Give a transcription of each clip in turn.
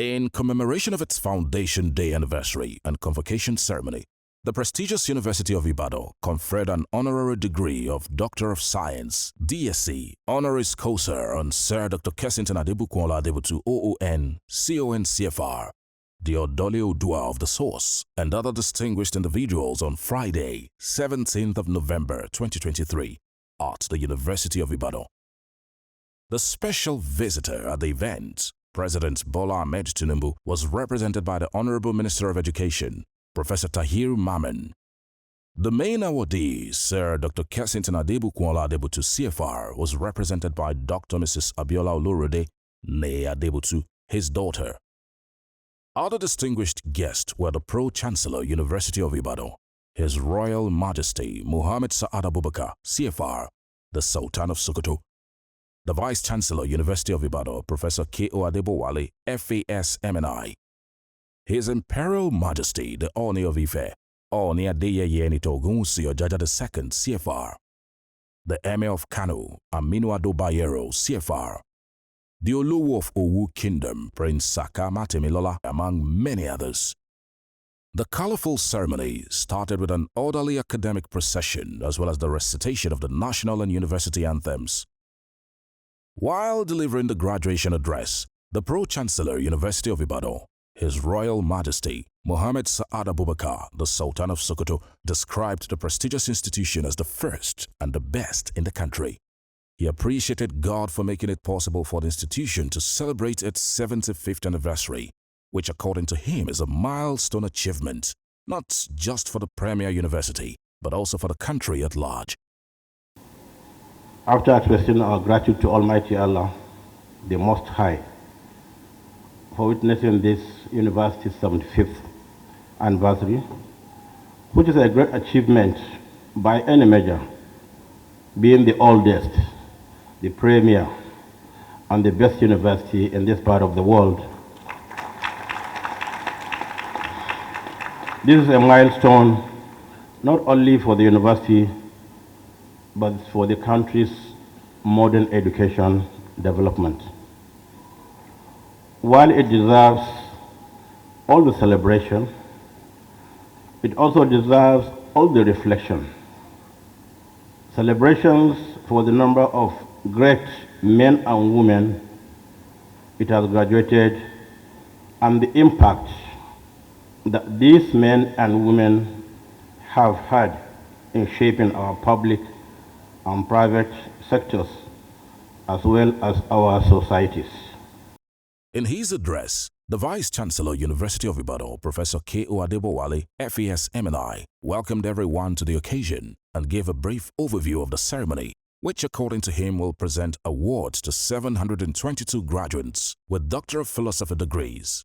In commemoration of its Foundation Day anniversary and convocation ceremony, the prestigious University of Ibadan conferred an honorary degree of Doctor of Science, DSc, honoris causa on Sir Dr. Keshinton Adebutu OON, CON CFR, the Odole Odua of the Source, and other distinguished individuals on Friday, 17th of November 2023, at the University of Ibadan. The special visitor at the event, President Bola Ahmed Tinubu, was represented by the Honorable Minister of Education, Professor Tahir Maman. The main awardee, Sir Dr. Keshinton Adebutu CFR, was represented by Dr. Mrs. Abiola Olurode Nee Adebutu, his daughter. Other distinguished guests were the Pro-Chancellor, University of Ibadan, His Royal Majesty Muhammad Sa'ad Abubakar, CFR, the Sultan of Sokoto, the Vice-Chancellor, University of Ibadan, Professor K.O. Adebowale, FAS MNI, His Imperial Majesty, the Oni of Ife, Oni Adeyeye Enitogunsi Ojaja II, CFR, the Emir of Kano, Aminu Ado Bayero, CFR, the Olowo of Owu Kingdom, Prince Saka Matemilola, among many others. The colorful ceremony started with an orderly academic procession as well as the recitation of the national and university anthems. While delivering the graduation address, the Pro-Chancellor, University of Ibadan, His Royal Majesty Muhammad Sa'ad Abubakar, the Sultan of Sokoto, described the prestigious institution as the first and the best in the country. He appreciated God for making it possible for the institution to celebrate its 75th anniversary, which according to him is a milestone achievement, not just for the premier university, but also for the country at large. After expressing our gratitude to Almighty Allah, the Most High, for witnessing this university's 75th anniversary, which is a great achievement by any measure, being the oldest, the premier, and the best university in this part of the world. This is a milestone not only for the university, but for the country's modern education development. While it deserves all the celebration, it also deserves all the reflection. Celebrations for the number of great men and women it has graduated and the impact that these men and women have had in shaping our public and private sectors, as well as our societies. In his address, the Vice-Chancellor, University of Ibadan, Professor K.O. Adebowale, FAS MNI, welcomed everyone to the occasion and gave a brief overview of the ceremony, which according to him will present awards to 722 graduates with Doctor of Philosophy degrees.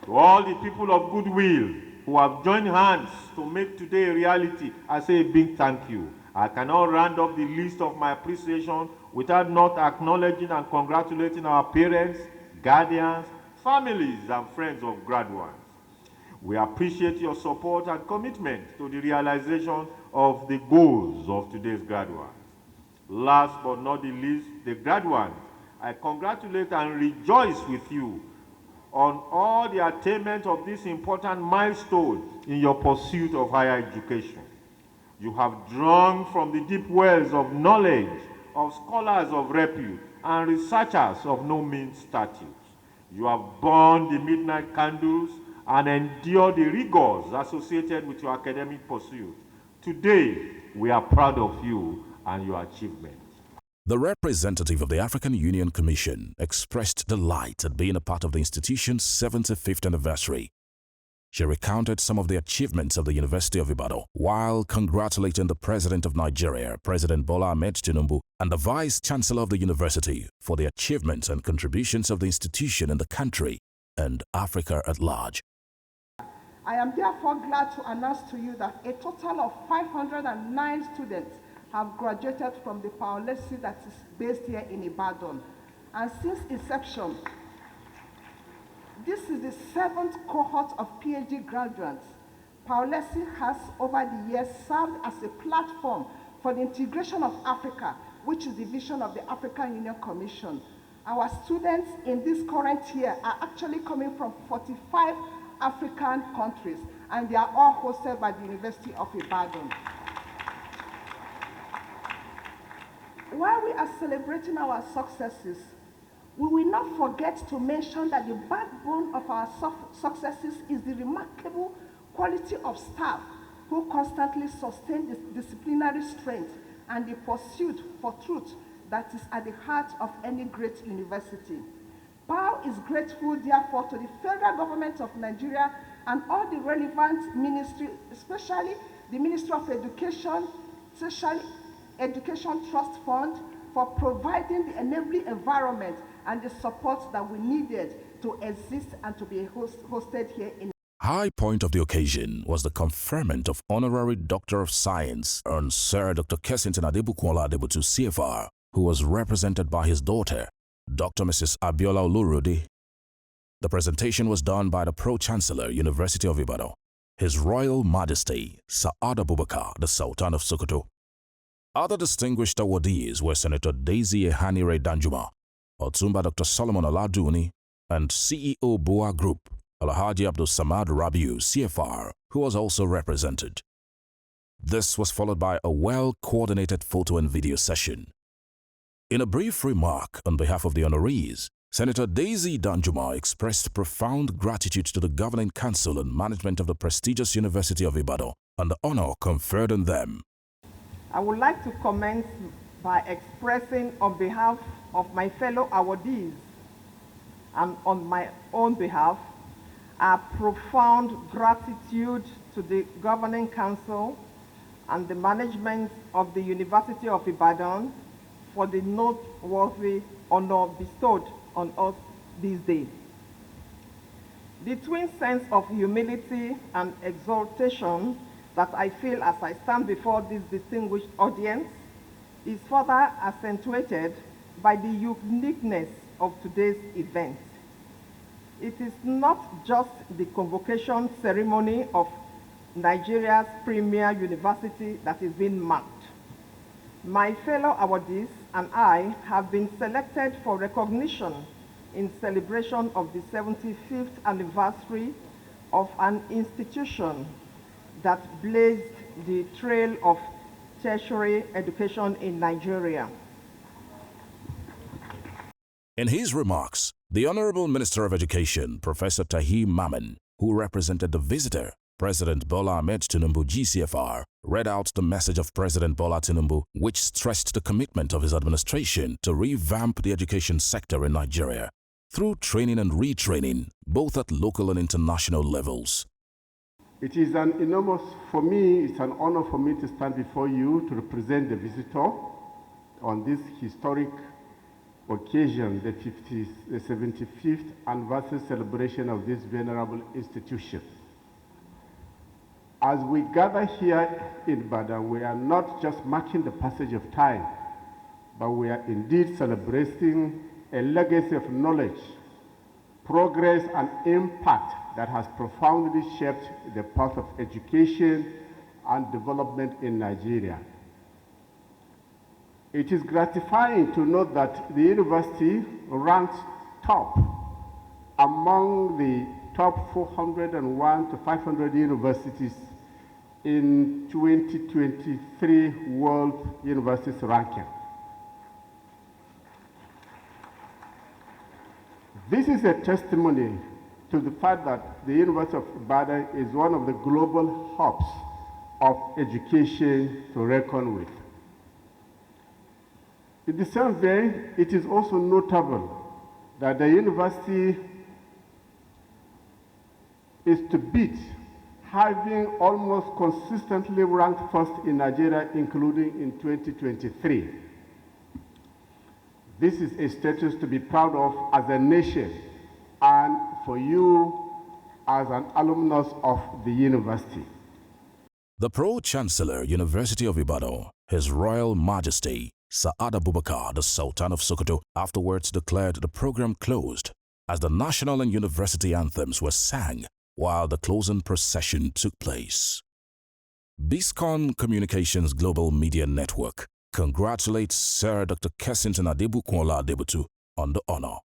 To all the people of goodwill who have joined hands to make today a reality, I say a big thank you. I cannot round up the list of my appreciation without not acknowledging and congratulating our parents, guardians, families, and friends of graduates. We appreciate your support and commitment to the realization of the goals of today's graduates. Last but not the least, the graduates, I congratulate and rejoice with you on all the attainment of this important milestone in your pursuit of higher education. You have drawn from the deep wells of knowledge of scholars of repute and researchers of no mean stature. You have burned the midnight candles and endured the rigors associated with your academic pursuit. Today, we are proud of you and your achievements. The representative of the African Union Commission expressed delight at being a part of the institution's 75th anniversary. She recounted some of the achievements of the University of Ibadan while congratulating the President of Nigeria, President Bola Ahmed Tinubu, and the Vice-Chancellor of the university for the achievements and contributions of the institution in the country and Africa at large. I am therefore glad to announce to you that a total of 509 students have graduated from the Paolesi that is based here in Ibadan. And since inception, this is the 7th cohort of PhD graduates. Paolesi has over the years served as a platform for the integration of Africa, which is the vision of the African Union Commission. Our students in this current year are actually coming from 45 African countries, and they are all hosted by the University of Ibadan. While we are celebrating our successes, we will not forget to mention that the backbone of our successes is the remarkable quality of staff who constantly sustain this disciplinary strength and the pursuit for truth that is at the heart of any great university. PAO is grateful, therefore, to the federal government of Nigeria and all the relevant ministries, especially the Ministry of Education, especially Education Trust Fund, for providing the enabling environment and the support that we needed to exist and to be hosted here in. High point of the occasion was the conferment of Honorary Doctor of Science on Sir Dr. Keshinton Adebutu CFR, who was represented by his daughter, Dr. Mrs. Abiola Olurode. The presentation was done by the Pro-Chancellor, University of Ibadan, His Royal Majesty, Sir Adebutu, the Sultan of Sokoto. Other distinguished awardees were Senator Daisy Ehanire Danjuma, Otumba Dr. Solomon Aladuni, and CEO Boa Group, Alhaji Abdul Samad Rabiu, CFR, who was also represented. This was followed by a well-coordinated photo and video session. In a brief remark on behalf of the honorees, Senator Daisy Danjuma expressed profound gratitude to the Governing Council and management of the prestigious University of Ibadan and the honor conferred on them. I would like to commence by expressing on behalf of my fellow awardees and on my own behalf our profound gratitude to the Governing Council and the management of the University of Ibadan for the noteworthy honor bestowed on us these days. The twin sense of humility and exaltation that I feel as I stand before this distinguished audience is further accentuated by the uniqueness of today's event. It is not just the convocation ceremony of Nigeria's premier university that is being marked. My fellow awardees and I have been selected for recognition in celebration of the 75th anniversary of an institution that blazed the trail of tertiary education in Nigeria. In his remarks, the Honorable Minister of Education, Professor Tahir Maman, who represented the visitor, President Bola Ahmed Tinubu GCFR, read out the message of President Bola Tinubu, which stressed the commitment of his administration to revamp the education sector in Nigeria through training and retraining, both at local and international levels. It is an enormous, for me, it's an honor for me to stand before you to represent the visitor on this historic occasion, the 75th anniversary celebration of this venerable institution. As we gather here in Ibadan, we are not just marking the passage of time, but we are indeed celebrating a legacy of knowledge, progress, and impact that has profoundly shaped the path of education and development in Nigeria. It is gratifying to note that the university ranks top among the top 401 to 500 universities in 2023 World Universities Ranking. This is a testimony to the fact that the University of Ibadan is one of the global hubs of education to reckon with. In the same vein, it is also notable that the university is to beat, having almost consistently ranked first in Nigeria, including in 2023. This is a status to be proud of as a nation and for you as an alumnus of the university. The Pro-Chancellor, University of Ibadan, His Royal Majesty, Sir Adebutu, the Sultan of Sokoto, afterwards declared the program closed as the national and university anthems were sang while the closing procession took place. Biscon Communications Global Media Network congratulates Sir Dr. Keshinton Adebutu on the honor.